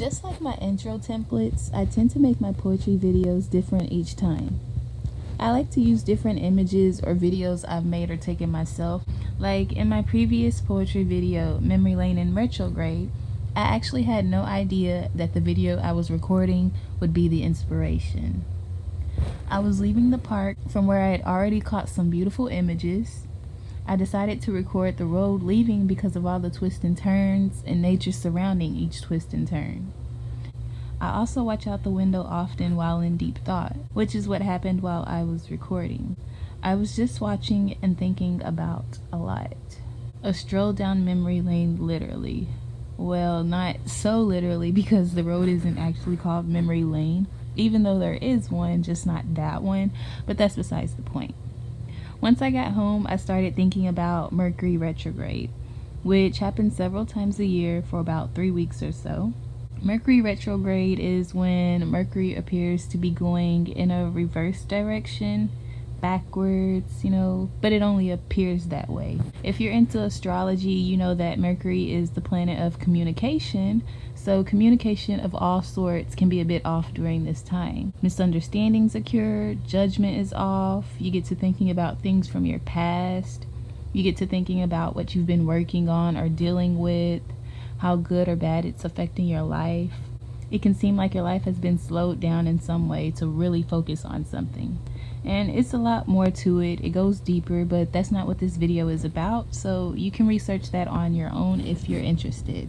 Just like my intro templates, I tend to make my poetry videos different each time. I like to use different images or videos I've made or taken myself. Like in my previous poetry video, Memory Lane and Retrograde, I actually had no idea that the video I was recording would be the inspiration. I was leaving the park from where I had already caught some beautiful images. I decided to record the road leaving because of all the twists and turns and nature surrounding each twist and turn. I also watch out the window often while in deep thought, which is what happened while I was recording. I was just watching and thinking about a lot. A stroll down memory lane, literally. Well, not so literally, because the road isn't actually called Memory Lane, even though there is one, just not that one, but that's besides the point. Once I got home, I started thinking about Mercury retrograde, which happens several times a year for about 3 weeks or so. Mercury retrograde is when Mercury appears to be going in a reverse direction, backwards, but it only appears that way. If you're into astrology, you know that Mercury is the planet of communication, so communication of all sorts can be a bit off during this time. Misunderstandings occur, judgment is off, you get to thinking about things from your past, you get to thinking about what you've been working on or dealing with, how good or bad it's affecting your life. It can seem like your life has been slowed down in some way to really focus on something. And it's a lot more to it. It goes deeper, but that's not what this video is about, so you can research that on your own if you're interested.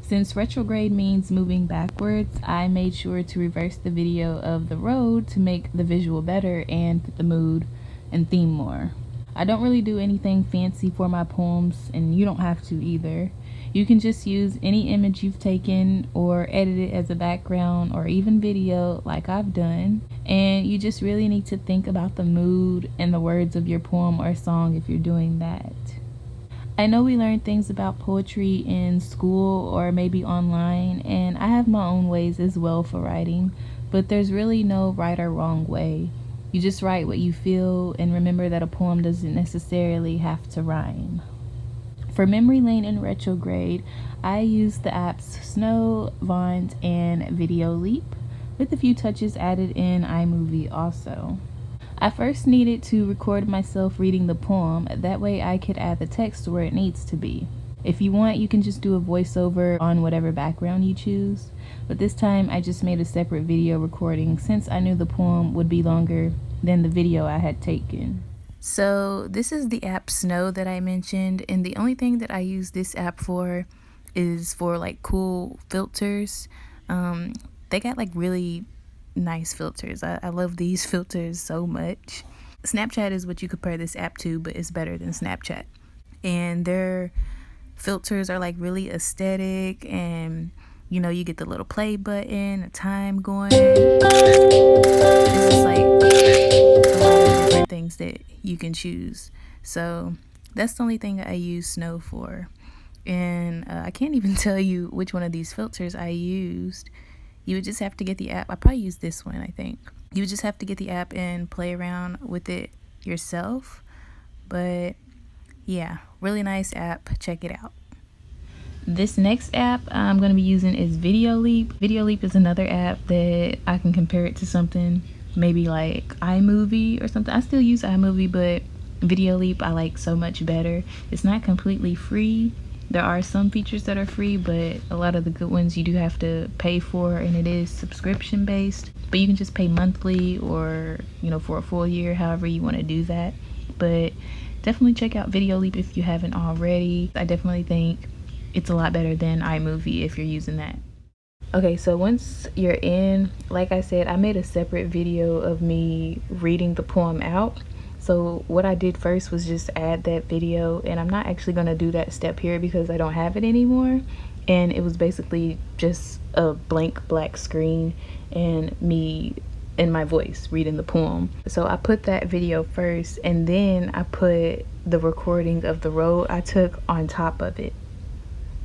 Since retrograde means moving backwards, I made sure to reverse the video of the road to make the visual better and fit the mood and theme more. I don't really do anything fancy for my poems, and you don't have to either. You can just use any image you've taken or edit it as a background or even video like I've done. And you just really need to think about the mood and the words of your poem or song if you're doing that. I know we learn things about poetry in school or maybe online, and I have my own ways as well for writing, but there's really no right or wrong way. You just write what you feel, and remember that a poem doesn't necessarily have to rhyme. For Memory Lane and Retrograde, I used the apps Snow, Vont, and Videoleap, with a few touches added in iMovie also. I first needed to record myself reading the poem, that way I could add the text where it needs to be. If you want, you can just do a voiceover on whatever background you choose, but this time I just made a separate video recording since I knew the poem would be longer than the video I had taken. So this is the app Snow that I mentioned, and the only thing that I use this app for is for like cool filters. They got like really nice filters. I love these filters so much. Snapchat is what you compare this app to, but it's better than Snapchat. And their filters are like really aesthetic, and you get the little play button, a time going. It's just like a lot of different things that you can choose. So that's the only thing I use Snow for. And I can't even tell you which one of these filters I used. You would just have to get the app. I probably used this one, I think. You would just have to get the app and play around with it yourself. But yeah, really nice app. Check it out. This next app I'm going to be using is Videoleap. Videoleap is another app that I can compare it to something maybe like iMovie or something. I still use iMovie, but Videoleap I like so much better. It's not completely free. There are some features that are free, but a lot of the good ones you do have to pay for, and it is subscription based. But you can just pay monthly or, for a full year, however you want to do that. But definitely check out Videoleap if you haven't already. I definitely think it's a lot better than iMovie if you're using that. Okay, so once you're in, like I said, I made a separate video of me reading the poem out. So what I did first was just add that video, and I'm not actually going to do that step here because I don't have it anymore. And it was basically just a blank black screen and me and my voice reading the poem. So I put that video first, and then I put the recording of the road I took on top of it,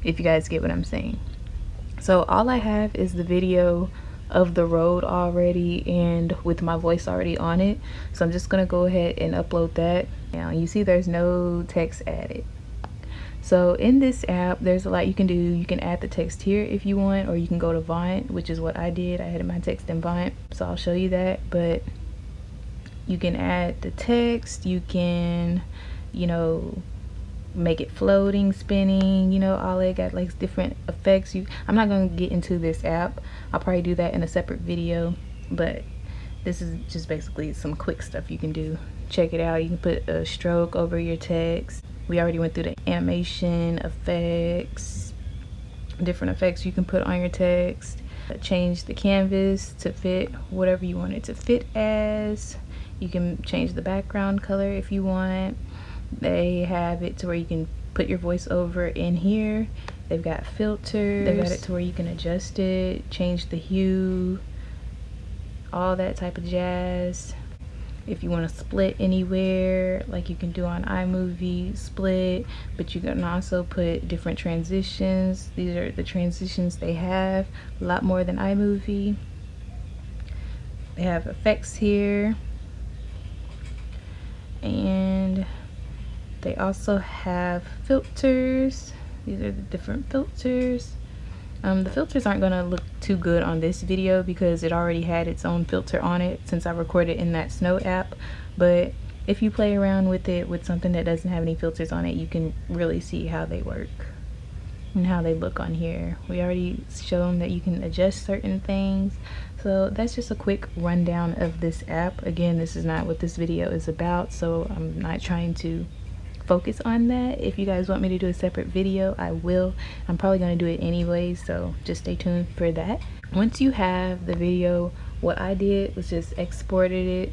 if you guys get what I'm saying. So all I have is the video of the road already, and with my voice already on it. So I'm just gonna go ahead and upload that. Now you see there's no text added. So in this app, there's a lot you can do. You can add the text here if you want, or you can go to Vont, which is what I did. I added my text in Vont, so I'll show you that. But you can add the text, you can, you know, make it floating, spinning, you know, all that. Got like different effects. I'm not going to get into this app. I'll probably do that in a separate video, but this is just basically some quick stuff you can do. Check it out. You can put a stroke over your text. We already went through the animation effects, different effects you can put on your text. Change the canvas to fit whatever you want it to fit as. You can change the background color if you want. They have it to where you can put your voiceover in here. They've got filters. They've got it to where you can adjust it, change the hue, all that type of jazz. If you want to split anywhere, like you can do on iMovie, split, but you can also put different transitions. These are the transitions they have, a lot more than iMovie. They have effects here, and they also have filters. These are the different filters. The filters aren't gonna look too good on this video because it already had its own filter on it since I recorded in that snow app. But if you play around with it with something that doesn't have any filters on it, you can really see how they work and how they look on here. We already shown that you can adjust certain things. So that's just a quick rundown of this app. Again, this is not what this video is about, so I'm not trying to focus on that. If you guys want me to do a separate video, I will. I'm probably going to do it anyway, so just stay tuned for that. Once you have the video, what I did was just exported it,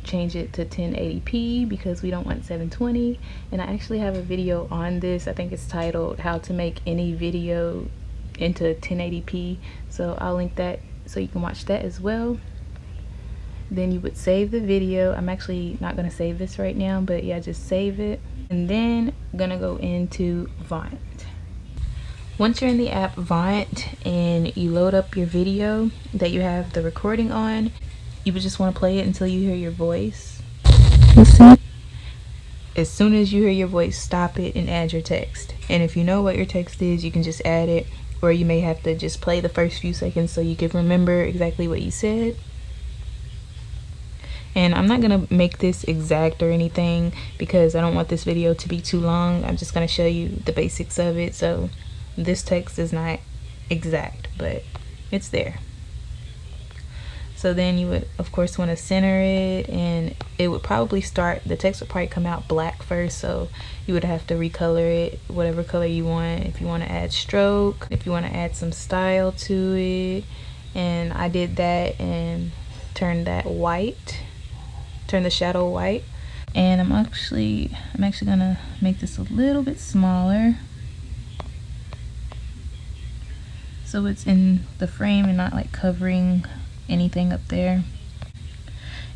change it to 1080p because we don't want 720. And I actually have a video on this. I think it's titled how to make any video into 1080p, so I'll link that so you can watch that as well. Then you would save the video. I'm actually not going to save this right now, but yeah, just save it. And then I'm gonna go into Vont. Once you're in the app Vont and you load up your video that you have the recording on, you would just want to play it until you hear your voice. As soon as you hear your voice, stop it and add your text. And if you know what your text is, you can just add it, or you may have to just play the first few seconds so you can remember exactly what you said. And I'm not gonna make this exact or anything because I don't want this video to be too long. I'm just gonna show you the basics of it. So this text is not exact, but it's there. So then you would of course want to center it, and it would probably start, the text would probably come out black first, so you would have to recolor it whatever color you want. If you want to add stroke, if you want to add some style to it, and I did that and turned that white, turn the shadow white. And I'm actually gonna make this a little bit smaller so it's in the frame and not like covering anything up there.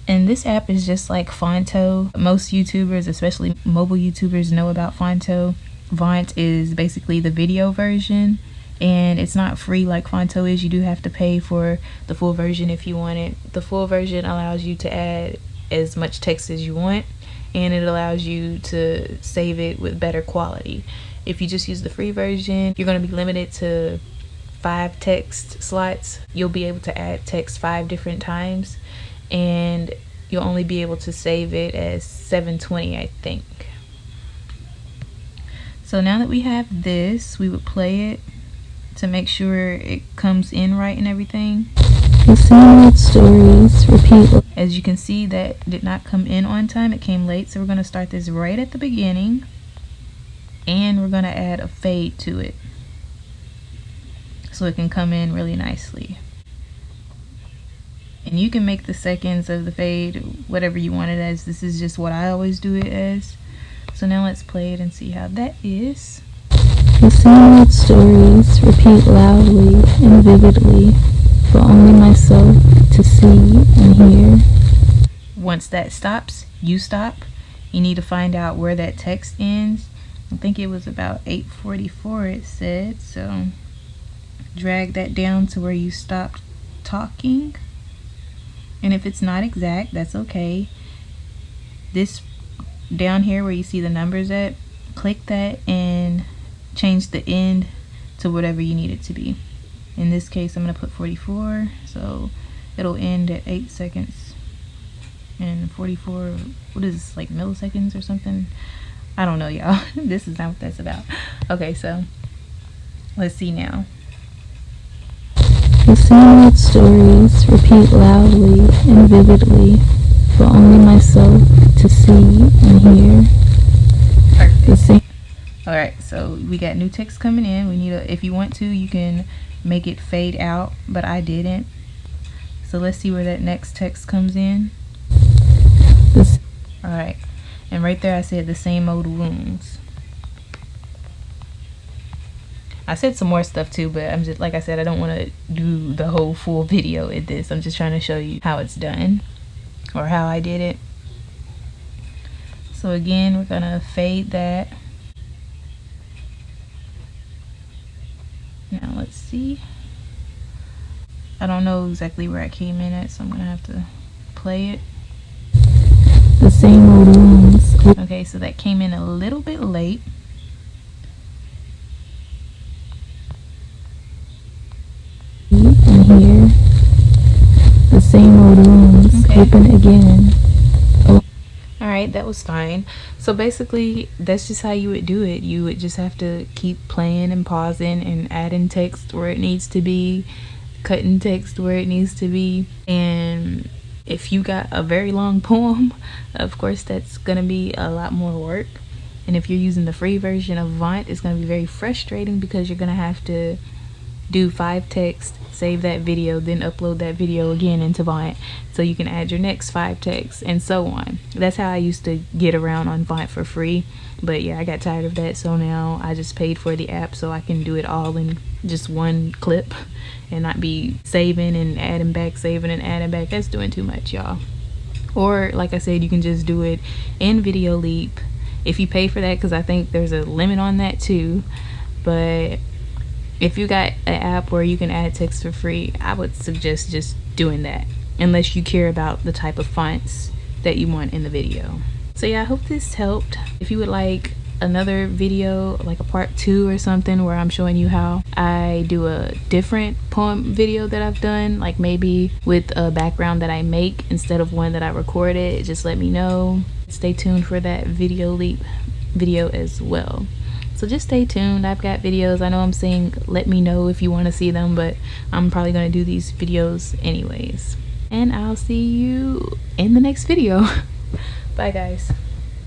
And this app is just like Fonto. Most YouTubers, especially mobile YouTubers, know about Fonto. Vont is basically the video version, and it's not free like Fonto is. You do have to pay for the full version if you want it. The full version allows you to add as much text as you want, and it allows you to save it with better quality. If you just use the free version, you're going to be limited to 5 text slots. You'll be able to add text 5 different times, and you'll only be able to save it as 720, I think. So now that we have this, we would play it to make sure it comes in right and everything. Stories repeat. As you can see, that did not come in on time, it came late, so we're going to start this right at the beginning, and we're going to add a fade to it so it can come in really nicely. And you can make the seconds of the fade whatever you want it as. This is just what I always do it as. So now let's play it and see how that is. The same old stories repeat loudly and vividly for only myself to see and hear. Once that stops, you stop. You need to find out where that text ends. I think it was about 8:44 it said, so drag that down to where you stopped talking. And if it's not exact, that's okay. This down here where you see the numbers at, click that and change the end to whatever you need it to be. In this case, I'm gonna put 44, so it'll end at 8 seconds and 44, what is this, like milliseconds or something? I don't know, y'all. This is not what that's about. Okay, so let's see now. The same old stories repeat loudly and vividly for only myself to see and hear. Perfect. Alright, so we got new text coming in. We need if you want to, you can make it fade out, but I didn't. So let's see where that next text comes in. Alright, and right there I said the same old wounds. I said some more stuff too, but I'm just, like I said, I don't want to do the whole full video at this. I'm just trying to show you how it's done, or how I did it. So again, we're gonna fade that. Now let's see. I don't know exactly where I came in at, so I'm gonna have to play it. The same old wounds. Okay, so that came in a little bit late. And here, the same old wounds open again. Alright, that was fine. So basically, that's just how you would do it. You would just have to keep playing and pausing and adding text where it needs to be, cutting text where it needs to be. And if you got a very long poem, of course that's gonna be a lot more work. And if you're using the free version of Vont, it's gonna be very frustrating because you're gonna have to do 5 texts, save that video, then upload that video again into Vont so you can add your next 5 texts, and so on. That's how I used to get around on Vont for free, but yeah, I got tired of that, so now I just paid for the app so I can do it all in just one clip and not be saving and adding back, saving and adding back. That's doing too much, y'all. Or like I said, you can just do it in Videoleap if you pay for that, because I think there's a limit on that too. But if you got an app where you can add text for free, I would suggest just doing that, unless you care about the type of fonts that you want in the video. So yeah, I hope this helped. If you would like another video, like a part 2 or something, where I'm showing you how I do a different poem video that I've done, like maybe with a background that I make instead of one that I recorded, just let me know. Stay tuned for that Videoleap video as well. So just stay tuned. I've got videos. I know I'm saying let me know if you want to see them, but I'm probably going to do these videos anyways. And I'll see you in the next video. Bye guys.